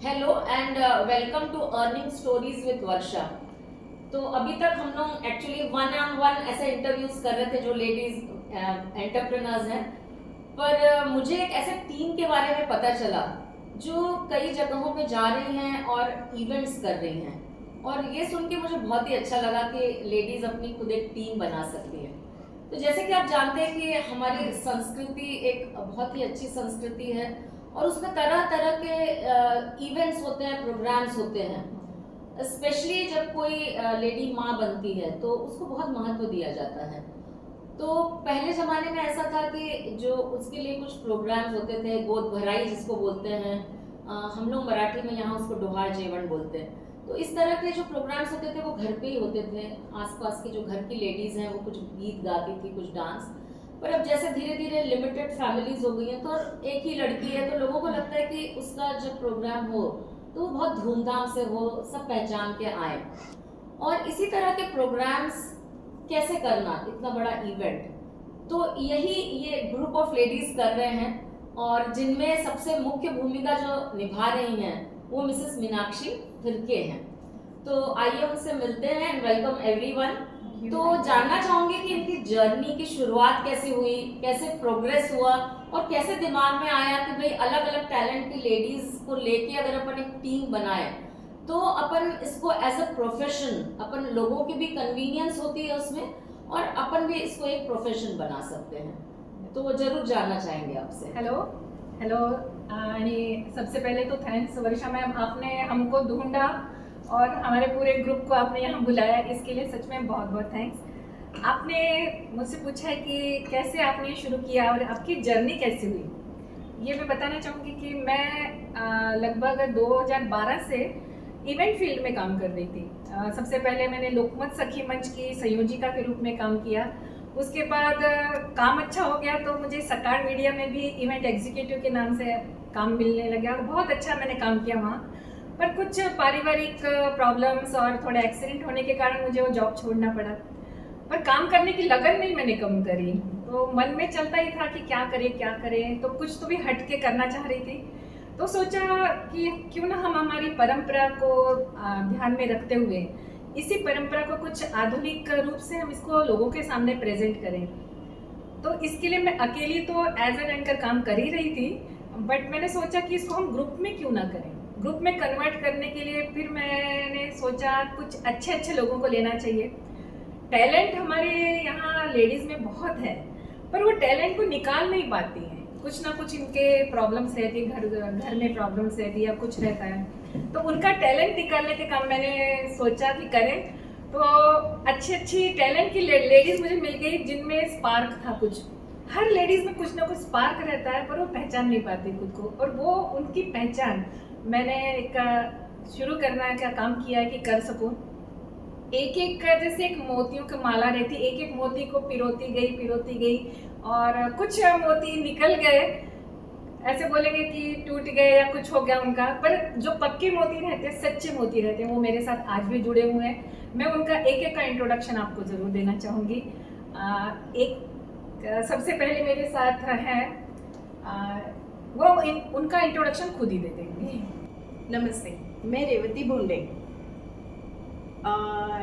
Hello and welcome to earning stories with Varsha. तो अभी तक हम लोग एक्चुअली वन ऑन वन ऐसे इंटरव्यूज कर रहे थे जो लेडीज एंटरप्रेन्योर्स हैं। पर मुझे एक ऐसे टीम के बारे में पता चला जो कई जगहों पे जा रही हैं और इवेंट्स कर रही हैं, और ये सुन के मुझे बहुत ही अच्छा लगा कि लेडीज अपनी खुद एक टीम बना सकती है। तो जैसे कि आप जानते हैं कि हमारी संस्कृति एक बहुत ही अच्छी संस्कृति है, और उसमें तरह तरह के इवेंट्स होते हैं, प्रोग्राम्स होते हैं। स्पेशली जब कोई लेडी माँ बनती है तो उसको बहुत महत्व दिया जाता है। तो पहले ज़माने में ऐसा था कि जो उसके लिए कुछ प्रोग्राम्स होते थे, गोद भराई जिसको बोलते हैं, हम लोग मराठी में यहाँ उसको डोहार जेवण बोलते हैं। तो इस तरह के जो प्रोग्राम्स होते थे वो घर पे ही होते थे। आसपास की जो घर की लेडीज़ हैं वो कुछ गीत गाती थी, कुछ डांस। पर अब जैसे धीरे धीरे लिमिटेड फैमिलीज हो गई हैं, तो एक ही लड़की है, तो लोगों को लगता है कि उसका जब प्रोग्राम हो तो वो बहुत धूमधाम से हो, सब पहचान के आए। और इसी तरह के प्रोग्राम्स कैसे करना, इतना बड़ा इवेंट, तो यही ये ग्रुप ऑफ लेडीज कर रहे हैं। और जिनमें सबसे मुख्य भूमिका जो निभा रही हैं वो मिसेस मीनाक्षी फिरके हैं। तो आइए उनसे मिलते हैं एंड वेलकम एवरीवन। तो जानना चाहूंगी कि इनकी जर्नी की शुरुआत कैसे हुई, कैसे प्रोग्रेस हुआ, और कैसे दिमाग में आया कि भाई अलग अलग टैलेंट की लेडीज को लेके अगर अपन एक टीम बनाए तो अपन इसको एज अ प्रोफेशन, अपन लोगों की भी कन्वीनियंस होती है उसमें, और अपन भी इसको एक प्रोफेशन बना सकते हैं। तो वो जरूर जानना चाहेंगे आपसे। हेलो हेलो आणि सबसे पहले तो थैंक्स वर्षा मैम, आपने हमको ढूंढा और हमारे पूरे ग्रुप को आपने यहाँ बुलाया, इसके लिए सच में बहुत बहुत थैंक्स। आपने मुझसे पूछा है कि कैसे आपने शुरू किया और आपकी जर्नी कैसे हुई। ये मैं बताना चाहूँगी कि मैं लगभग 2012 से इवेंट फील्ड में काम कर रही थी। सबसे पहले मैंने लोकमत सखी मंच की संयोजिका के रूप में काम किया। उसके बाद काम अच्छा हो गया तो मुझे सकार मीडिया में भी इवेंट एग्जीक्यूटिव के नाम से काम मिलने लगा और बहुत अच्छा मैंने काम किया वहाँ। पर कुछ पारिवारिक प्रॉब्लम्स और थोड़े एक्सीडेंट होने के कारण मुझे वो जॉब छोड़ना पड़ा। पर काम करने की लगन नहीं मैंने कम करी, तो मन में चलता ही था कि क्या करें, तो कुछ तो भी हट के करना चाह रही थी। तो सोचा कि क्यों ना हम हमारी परंपरा को ध्यान में रखते हुए इसी परंपरा को कुछ आधुनिक रूप से हम इसको लोगों के सामने प्रेजेंट करें। तो इसके लिए मैं अकेली तो एज एन एंकर काम कर ही रही थी, बट मैंने सोचा कि इसको हम ग्रुप में क्यों ना करें। ग्रुप में कन्वर्ट करने के लिए फिर मैंने सोचा कुछ अच्छे अच्छे लोगों को लेना चाहिए। टैलेंट हमारे यहाँ लेडीज़ में बहुत है, पर वो टैलेंट को निकाल नहीं पाती हैं। कुछ ना कुछ इनके प्रॉब्लम्स रहती है, घर में प्रॉब्लम्स रहती है या कुछ रहता है, तो उनका टैलेंट निकालने के काम मैंने सोचा कि करें। तो अच्छी अच्छी टैलेंट की लेडीज़ मुझे मिल गई जिनमें स्पार्क था कुछ। हर लेडीज़ में कुछ ना कुछ स्पार्क रहता है, पर वो पहचान नहीं पाती खुद को, और वो उनकी पहचान मैंने एक शुरू करना का काम किया है कि कर सकूं। एक एक जैसे एक मोतियों की माला रहती, एक एक मोती को पिरोती गई और कुछ मोती निकल गए, ऐसे बोलेंगे कि टूट गए या कुछ हो गया उनका, पर जो पक्के मोती रहते हैं, सच्चे मोती रहते हैं, वो मेरे साथ आज भी जुड़े हुए हैं। मैं उनका एक एक का इंट्रोडक्शन आपको ज़रूर देना चाहूँगी। सबसे पहले मेरे साथ है, वो उनका इंट्रोडक्शन खुद ही दे देंगे। नमस्ते, मैं रेवती भोंडे।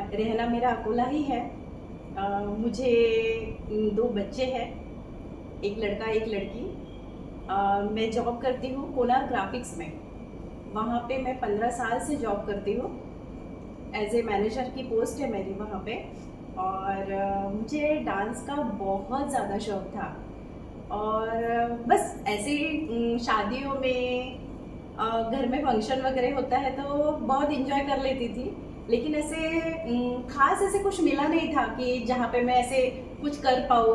रहना मेरा अकोला ही है। मुझे 2 बच्चे हैं, एक लड़का एक लड़की। मैं जॉब करती हूँ कोलार ग्राफिक्स में। वहाँ पे मैं 15 साल से जॉब करती हूँ। एज ए मैनेजर की पोस्ट है मेरी वहाँ पे। और मुझे डांस का बहुत ज़्यादा शौक था, और बस ऐसे ही शादियों में घर में फंक्शन वगैरह होता है तो बहुत इंजॉय कर लेती थी। लेकिन ऐसे खास ऐसे कुछ मिला नहीं था कि जहाँ पे मैं ऐसे कुछ कर पाऊँ।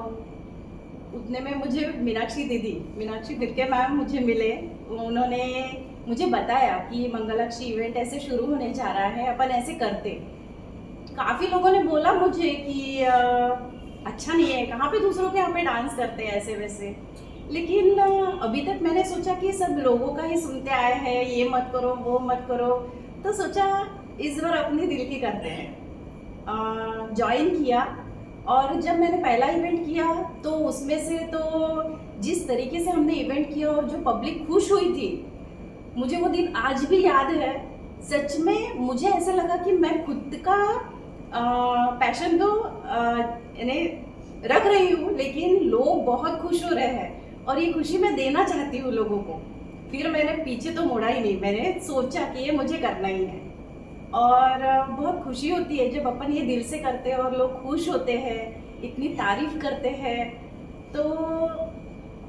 उतने में मुझे मीनाक्षी फिरके मैम मुझे मिले। उन्होंने मुझे बताया कि मंगलाक्षी इवेंट ऐसे शुरू होने जा रहा है, अपन ऐसे करते। काफ़ी लोगों ने बोला मुझे कि अच्छा नहीं है, कहाँ पे दूसरों के यहाँ पे डांस करते हैं ऐसे वैसे। लेकिन अभी तक मैंने सोचा कि सब लोगों का ही सुनते आए हैं, ये मत करो वो मत करो, तो सोचा इस बार अपने दिल की करते हैं। ज्वाइन किया, और जब मैंने पहला इवेंट किया तो उसमें से तो जिस तरीके से हमने इवेंट किया और जो पब्लिक खुश हुई थी, मुझे वो दिन आज भी याद है। सच में मुझे ऐसा लगा कि मैं खुद का पैशन तो यानी रख रही हूँ, लेकिन लोग बहुत खुश हो रहे हैं और ये खुशी मैं देना चाहती हूँ लोगों को। फिर मैंने पीछे तो मुड़ा ही नहीं, मैंने सोचा कि ये मुझे करना ही है। और बहुत खुशी होती है जब अपन ये दिल से करते हैं और लोग खुश होते हैं, इतनी तारीफ करते हैं। तो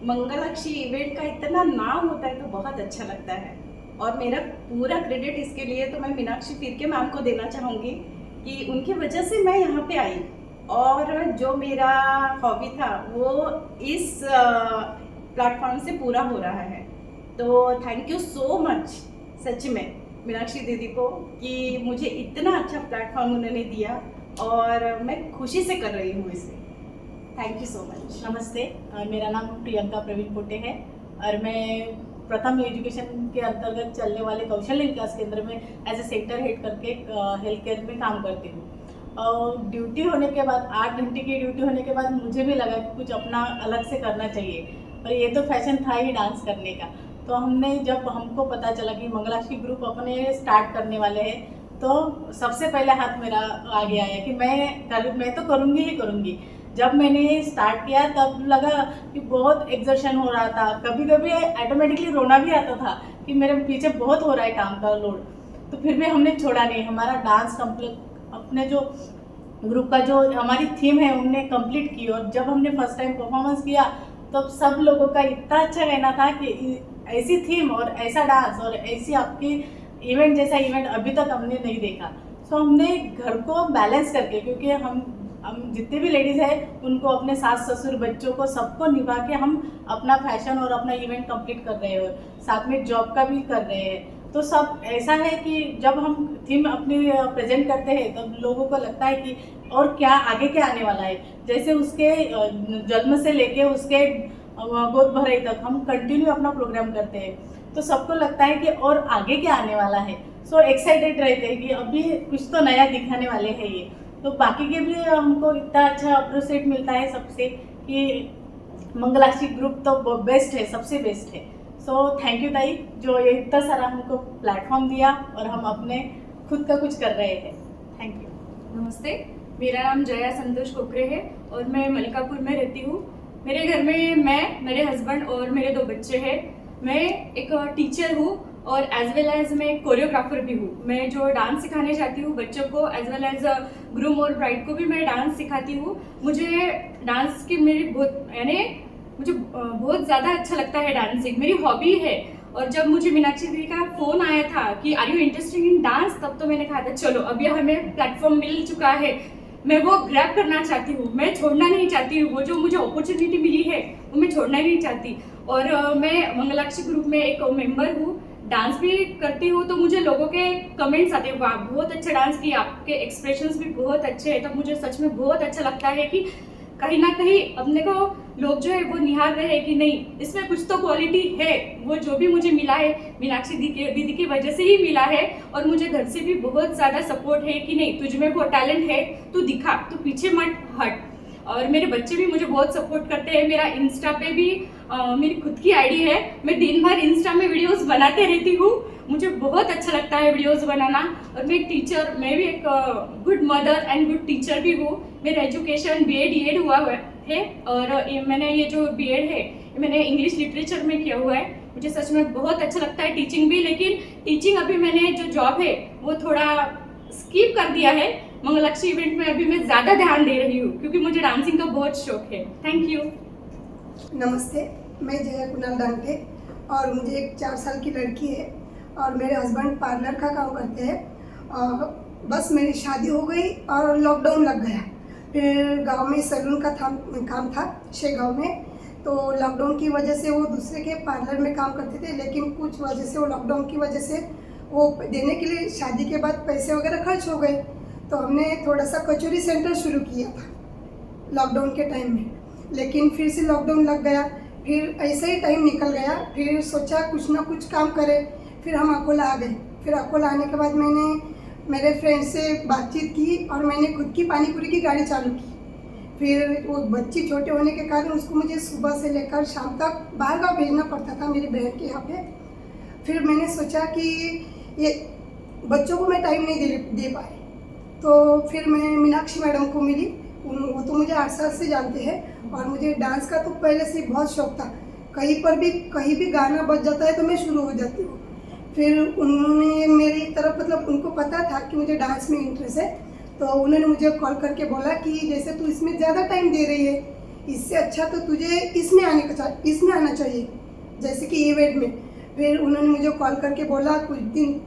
मंगलाक्षी इवेंट का इतना नाम होता है तो बहुत अच्छा लगता है। और मेरा पूरा क्रेडिट इसके लिए तो मैं मीनाक्षी फिरके मैम को देना चाहूँगी कि उनकी वजह से मैं यहाँ पे आई और जो मेरा हॉबी था वो इस प्लेटफॉर्म से पूरा हो रहा है। तो थैंक यू सो मच सच में मीनाक्षी दीदी को कि मुझे इतना अच्छा प्लेटफॉर्म उन्होंने दिया और मैं खुशी से कर रही हूँ इसे। Thank you so much. नमस्ते, मेरा नाम प्रियंका प्रवीण पोटे है और मैं प्रथम एजुकेशन के अंतर्गत चलने वाले कौशल्य विकास केंद्र में एज ए सेक्टर हेड करके हेल्थ केयर में काम करती हूँ। और ड्यूटी होने के बाद 8 घंटे की ड्यूटी होने के बाद मुझे भी लगा कि कुछ अपना अलग से करना चाहिए और ये तो फैशन था ही डांस करने का। तो हमने जब हमको पता चला कि मंगलाक्षी ग्रुप अपने स्टार्ट करने वाले हैं तो सबसे पहले हाथ मेरा आगे आया कि मैं तो करूँगी ही करूँगी। जब मैंने स्टार्ट किया तब लगा कि बहुत एक्सर्शन हो रहा था, कभी कभी ऑटोमेटिकली रोना भी आता था कि मेरे पीछे बहुत हो रहा है काम का लोड। तो फिर भी हमने छोड़ा नहीं, हमारा डांस कंप्लीट अपने जो ग्रुप का जो हमारी थीम है उनने कंप्लीट की। और जब हमने फर्स्ट टाइम परफॉर्मेंस किया तब सब लोगों का इतना अच्छा कहना था कि ऐसी थीम और ऐसा डांस और ऐसी आपकी इवेंट जैसा इवेंट अभी तक हमने नहीं देखा। सो हमने घर को बैलेंस करके, क्योंकि हम जितने भी लेडीज़ हैं उनको अपने सास ससुर बच्चों को सबको निभा के हम अपना फैशन और अपना इवेंट कंप्लीट कर रहे हैं और साथ में जॉब का भी कर रहे हैं। तो सब ऐसा है कि जब हम थीम अपनी प्रेजेंट करते हैं तब लोगों को लगता है कि और क्या आगे क्या आने वाला है। जैसे उसके जन्म से लेके उसके गोद भराई तक हम कंटिन्यू अपना प्रोग्राम करते हैं, तो सबको लगता है कि और आगे क्या आने वाला है। सो एक्साइटेड रहते हैं कि अभी कुछ तो नया दिखाने वाले हैं ये। तो बाकी के भी हमको इतना अच्छा अप्रिशिएट मिलता है सबसे कि मंगलाक्षी ग्रुप तो बेस्ट है, सबसे बेस्ट है। सो थैंक यू ताई जो ये इतना सारा हमको प्लेटफॉर्म दिया और हम अपने खुद का कुछ कर रहे हैं। Thank you. नमस्ते, मेरा नाम जया संतोष कोकरे है और मैं मलिकापुर में रहती हूँ। मेरे घर में मैं, मेरे हस्बैंड और मेरे 2 बच्चे हैं। मैं एक टीचर हूँ और एज वेल एज मैं कोरियोग्राफर भी हूँ। मैं जो डांस सिखाने जाती हूँ बच्चों को एज वेल एज ग्रूम और ब्राइड को भी मैं डांस सिखाती हूँ। मुझे डांस की मुझे बहुत ज़्यादा अच्छा लगता है, डांसिंग मेरी हॉबी है। और जब मुझे मीनाक्षी दीदी का फ़ोन आया था कि are you interested in dance, तब तो मैंने कहा था चलो अभी हमें प्लेटफॉर्म मिल चुका है, मैं वो ग्रैब करना चाहती हूँ, मैं छोड़ना नहीं चाहती हूँ। वो जो मुझे अपॉर्चुनिटी मिली है वो मैं छोड़ना नहीं चाहती। और मैं मंगलाक्षी ग्रुप में एक मेंबर हूँ, डांस भी करती हूँ। तो मुझे लोगों के कमेंट्स आते हैं, वाह बहुत अच्छा डांस किया, आपके एक्सप्रेशंस भी बहुत अच्छे हैं। तब मुझे सच में बहुत अच्छा लगता है कि कहीं ना कहीं अपने को लोग जो है वो निहार रहे हैं कि नहीं इसमें कुछ तो क्वालिटी है। वो जो भी मुझे मिला है मीनाक्षी दीदी की वजह से ही मिला है। और मुझे घर से भी बहुत ज़्यादा सपोर्ट है कि नहीं तुझ में वो टैलेंट है, तू दिखा, तू पीछे मत हट। और मेरे बच्चे भी मुझे बहुत सपोर्ट करते हैं। मेरा इंस्टा पे भी मेरी खुद की आईडी है, मैं दिन भर इंस्टा में वीडियोस बनाते रहती हूँ। मुझे बहुत अच्छा लगता है वीडियोस बनाना। और मैं एक टीचर, मैं भी एक good mother and good teacher भी हूँ। मेरा एजुकेशन BA हुआ है और मैंने ये जो BA है मैंने इंग्लिश लिटरेचर में किया हुआ है। मुझे सच में बहुत अच्छा लगता है टीचिंग भी, लेकिन टीचिंग अभी मैंने जो जॉब है वो थोड़ा स्किप कर दिया है। मंगलाक्षी इवेंट में अभी मैं ज़्यादा ध्यान दे रही हूँ क्योंकि मुझे डांसिंग का बहुत शौक है। Thank you. नमस्ते, मैं जया कुणाल डांटे और मुझे एक 4 साल की लड़की है और मेरे हस्बैंड पार्लर का काम करते हैं। और बस मेरी शादी हो गई और लॉकडाउन लग गया। फिर गांव में सैलून का काम था शेगांव में, तो लॉकडाउन की वजह से वो दूसरे के पार्लर में काम करते थे, लेकिन कुछ वजह से वो लॉकडाउन की वजह से वो देने के लिए शादी के बाद पैसे वगैरह खर्च हो गए। तो हमने थोड़ा सा कचौरी सेंटर शुरू किया था लॉकडाउन के टाइम में, लेकिन फिर से लॉकडाउन लग गया। फिर ऐसे ही टाइम निकल गया। फिर सोचा कुछ ना कुछ काम करें। फिर हम अकोला आ गए। फिर अकोला आने के बाद मैंने मेरे फ्रेंड से बातचीत की और मैंने खुद की पानी पूरी की गाड़ी चालू की। फिर वो बच्ची छोटे होने के कारण उसको मुझे सुबह से लेकर शाम तक बाहर गाँव भेजना पड़ता था मेरी बहन के यहाँ पे। फिर मैंने सोचा कि ये बच्चों को मैं टाइम नहीं दे पाई, तो फिर मैं मीनाक्षी मैडम को मिली। वो तो मुझे 8 साल से जानते हैं और मुझे डांस का तो पहले से बहुत शौक था। कहीं भी गाना बज जाता है तो मैं शुरू हो जाती हूँ। फिर उन्होंने मेरी तरफ मतलब उनको पता था कि मुझे डांस में इंटरेस्ट है, तो उन्होंने मुझे कॉल करके बोला कि जैसे तू इसमें ज़्यादा टाइम दे रही है, इससे अच्छा तो तुझे इसमें आना चाहिए, जैसे कि इवेंट में। फिर उन्होंने मुझे कॉल करके बोला, कुछ दिन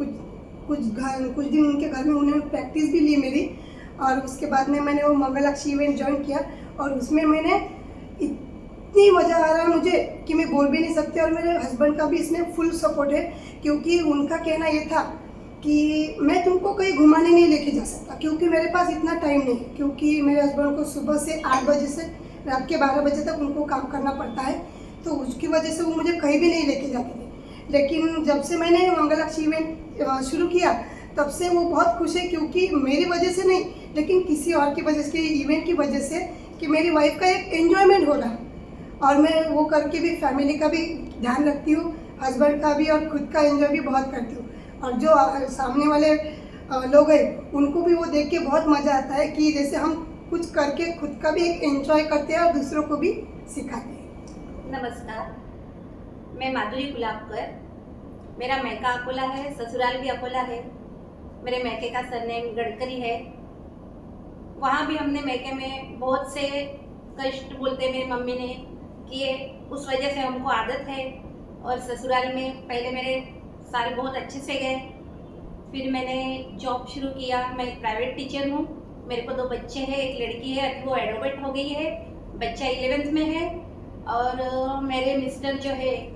उनके घर में उन्होंने प्रैक्टिस भी ली मेरी, और उसके बाद में मैंने वो मंगलाक्षी इवेंट ज्वाइन किया और उसमें मैंने इतनी मज़ा आ रहा है मुझे कि मैं बोल भी नहीं सकती। और मेरे हस्बैंड का भी इसमें फुल सपोर्ट है, क्योंकि उनका कहना ये था कि मैं तुमको कहीं घुमाने नहीं लेके जा सकता, क्योंकि मेरे पास इतना टाइम नहीं है, क्योंकि मेरे हस्बैंड को सुबह से 8 बजे से रात के 12 बजे तक उनको काम करना पड़ता है, तो उसकी वजह से वो मुझे कहीं भी नहीं लेके जाते थे। लेकिन जब से मैंने मंगलाक्षी इवेंट शुरू किया तब से वो बहुत खुश है, क्योंकि मेरी वजह से नहीं लेकिन किसी और की वजह से, इवेंट की वजह से, कि मेरी वाइफ का एक एन्जॉयमेंट हो रहा है। और मैं वो करके भी फैमिली का भी ध्यान रखती हूँ, हस्बैंड का भी, और खुद का एंजॉय भी बहुत करती हूँ। और जो सामने वाले लोग हैं उनको भी वो देख के बहुत मज़ा आता है कि जैसे हम कुछ करके खुद का भी एक एंजॉय करते हैं और दूसरों को भी सिखाते हैं। नमस्कार, मैं माधुरी कुलाबकर। मेरा मैका अकोला है, ससुराल भी अकोला है। मेरे मैके का सरनेम गडकरी है। वहाँ भी हमने मैके में बहुत से कष्ट बोलते मेरी मम्मी ने किए, उस वजह से हमको आदत है। और ससुराल में पहले मेरे साल बहुत अच्छे से गए, फिर मैंने जॉब शुरू किया। मैं एक प्राइवेट टीचर हूँ। मेरे को 2 बच्चे हैं, एक लड़की है, अभी वो एडवोकेट हो गई है, बच्चा 11th में है। और मेरे मिस्टर जो है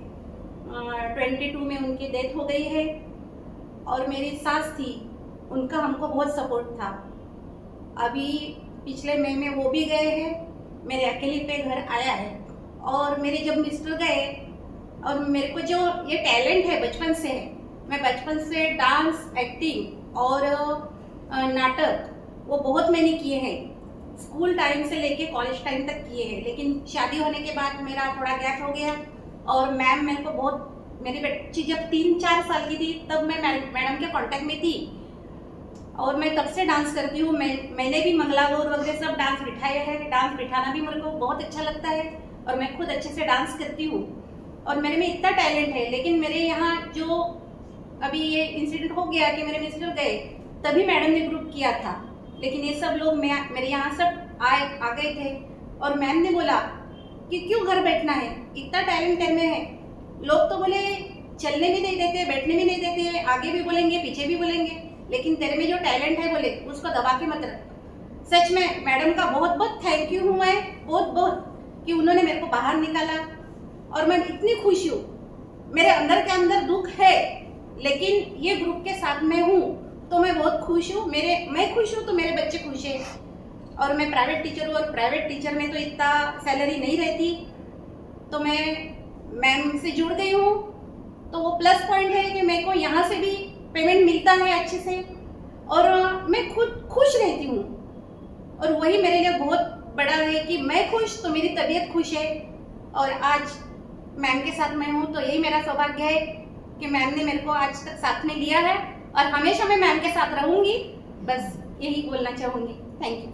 22 में उनकी डेथ हो गई है। और मेरी सास थी, उनका हमको बहुत सपोर्ट था। अभी पिछले मई में वो भी गए हैं, मेरे अकेले पे घर आया है। और मेरे जब मिस्टर गए, और मेरे को जो ये टैलेंट है बचपन से है, मैं बचपन से डांस, एक्टिंग और नाटक वो बहुत मैंने किए हैं, स्कूल टाइम से लेके कॉलेज टाइम तक किए हैं। लेकिन शादी होने के बाद मेरा थोड़ा गैप हो गया। और मैम मेरे को बहुत, मेरी बच्ची जब 3-4 साल की थी तब मैं मैडम के कांटेक्ट में थी, और मैं तब से डांस करती हूँ। मैंने भी मंगलागौर वगैरह सब डांस बिठाया है। डांस बिठाना भी मेरे को बहुत अच्छा लगता है और मैं खुद अच्छे से डांस करती हूँ। और मेरे में इतना टैलेंट है। लेकिन मेरे यहाँ जो अभी ये इंसिडेंट हो गया कि मेरे मिस्टर गए, तभी मैडम ने ग्रुप किया था। लेकिन ये सब लोग मेरे यहाँ सब आ गए थे। और मैम ने बोला कि क्यों घर बैठना है, इतना टैलेंट तेरे में है। लोग तो बोले चलने भी नहीं देते, बैठने भी नहीं देते, आगे भी बोलेंगे पीछे भी बोलेंगे, लेकिन तेरे में जो टैलेंट है बोले उसको दबा के मत रख। सच में मैडम का बहुत बहुत थैंक यू हूँ मैं, बहुत बहुत, कि उन्होंने मेरे को बाहर निकाला। और मैं इतनी खुश हूँ। मेरे अंदर के अंदर दुख है, लेकिन ये ग्रुप के साथ में हूँ तो मैं बहुत खुश हूँ। मैं खुश हूँ तो मेरे बच्चे खुश हैं। और मैं प्राइवेट टीचर हूँ, और प्राइवेट टीचर में तो इतना सैलरी नहीं रहती, तो मैं मैम से जुड़ गई हूँ। तो वो प्लस पॉइंट है कि मेरे को यहाँ से भी पेमेंट मिलता है अच्छे से, और मैं खुद खुश रहती हूँ। और वही मेरे लिए बहुत बड़ा है कि मैं खुश तो मेरी तबीयत खुश है। और आज मैम के साथ मैं हूँ, तो यही मेरा सौभाग्य है कि मैम ने मेरे को आज तक साथ में लिया है, और हमेशा मैं मैम के साथ रहूँगी। बस यही बोलना चाहूँगी। Thank you.